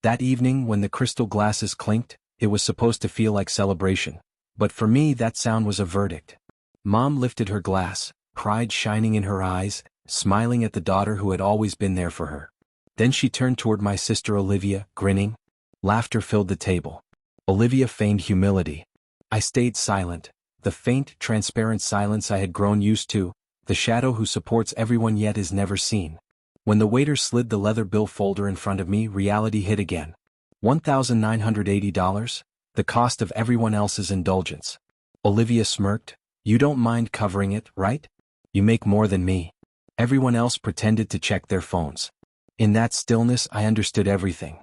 That evening when the crystal glasses clinked, it was supposed to feel like celebration. But for me that sound was a verdict. Mom lifted her glass, pride shining in her eyes, smiling at the daughter who had always been there for her. Then she turned toward my sister Olivia, grinning. Laughter filled the table. Olivia feigned humility. I stayed silent, the faint, transparent silence I had grown used to, the shadow who supports everyone yet is never seen. When the waiter slid the leather bill folder in front of me, reality hit again. $1,980, the cost of everyone else's indulgence. Olivia smirked. You don't mind covering it, right? You make more than me. Everyone else pretended to check their phones. In that stillness I understood everything.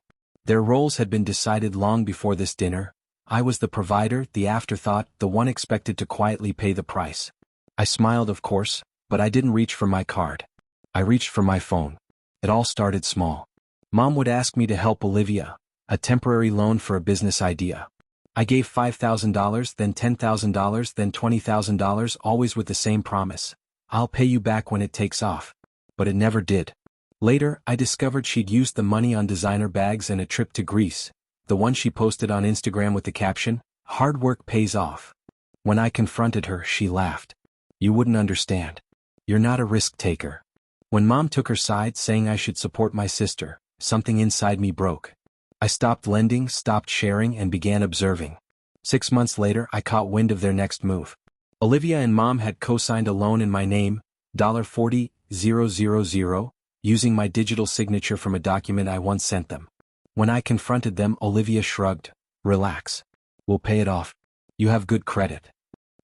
Their roles had been decided long before this dinner. I was the provider, the afterthought, the one expected to quietly pay the price. I smiled, of course, but I didn't reach for my card. I reached for my phone. It all started small. Mom would ask me to help Olivia, a temporary loan for a business idea. I gave $5,000, then $10,000, then $20,000, always with the same promise. I'll pay you back when it takes off. But it never did. Later, I discovered she'd used the money on designer bags and a trip to Greece, the one she posted on Instagram with the caption, "Hard work pays off." When I confronted her, she laughed. You wouldn't understand. You're not a risk taker. When Mom took her side saying I should support my sister, something inside me broke. I stopped lending, stopped sharing, and began observing. 6 months later, I caught wind of their next move. Olivia and Mom had co-signed a loan in my name, $40,000, using my digital signature from a document I once sent them. When I confronted them, Olivia shrugged. Relax. We'll pay it off. You have good credit.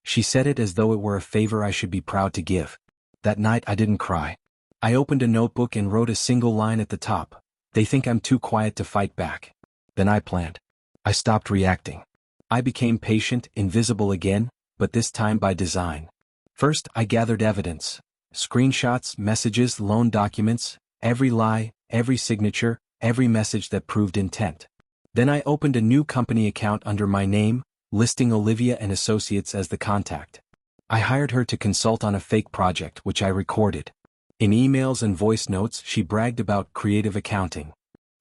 She said it as though it were a favor I should be proud to give. That night I didn't cry. I opened a notebook and wrote a single line at the top. They think I'm too quiet to fight back. Then I planned. I stopped reacting. I became patient, invisible again, but this time by design. First, I gathered evidence. Screenshots, messages, loan documents, every lie, every signature, every message that proved intent. Then I opened a new company account under my name, listing Olivia and Associates as the contact. I hired her to consult on a fake project which I recorded. In emails and voice notes, she bragged about creative accounting.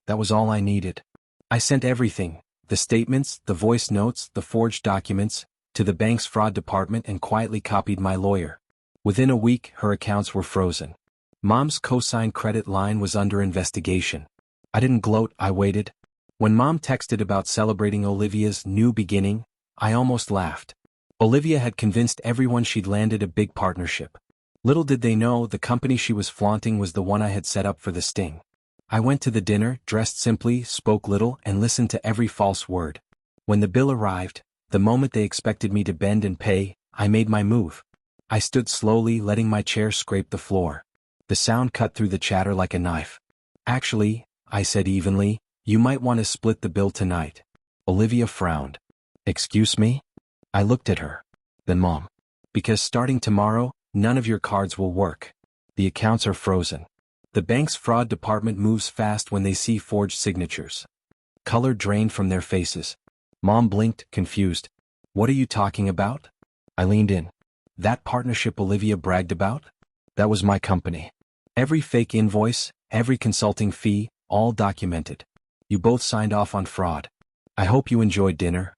That was all I needed. I sent everything, the statements, the voice notes, the forged documents, to the bank's fraud department and quietly copied my lawyer. Within a week, her accounts were frozen. Mom's co-signed credit line was under investigation. I didn't gloat, I waited. When Mom texted about celebrating Olivia's new beginning, I almost laughed. Olivia had convinced everyone she'd landed a big partnership. Little did they know the company she was flaunting was the one I had set up for the sting. I went to the dinner, dressed simply, spoke little, and listened to every false word. When the bill arrived, the moment they expected me to bend and pay, I made my move. I stood slowly, letting my chair scrape the floor. The sound cut through the chatter like a knife. Actually, I said evenly, you might want to split the bill tonight. Olivia frowned. Excuse me? I looked at her. Then Mom. Because starting tomorrow, none of your cards will work. The accounts are frozen. The bank's fraud department moves fast when they see forged signatures. Color drained from their faces. Mom blinked, confused. What are you talking about? I leaned in. That partnership Olivia bragged about? That was my company. Every fake invoice, every consulting fee, all documented. You both signed off on fraud. I hope you enjoyed dinner.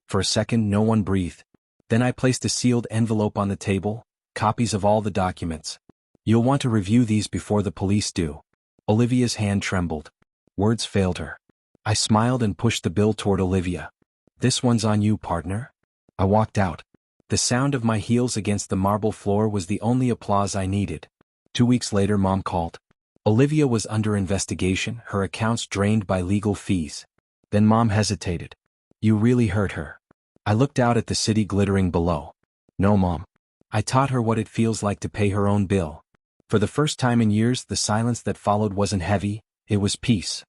For a second, no one breathed. Then I placed a sealed envelope on the table, copies of all the documents. You'll want to review these before the police do. Olivia's hand trembled. Words failed her. I smiled and pushed the bill toward Olivia. This one's on you, partner. I walked out. The sound of my heels against the marble floor was the only applause I needed. 2 weeks later, Mom called. Olivia was under investigation, her accounts drained by legal fees. Then Mom hesitated. You really hurt her. I looked out at the city glittering below. No, Mom. I taught her what it feels like to pay her own bill. For the first time in years, the silence that followed wasn't heavy, it was peace.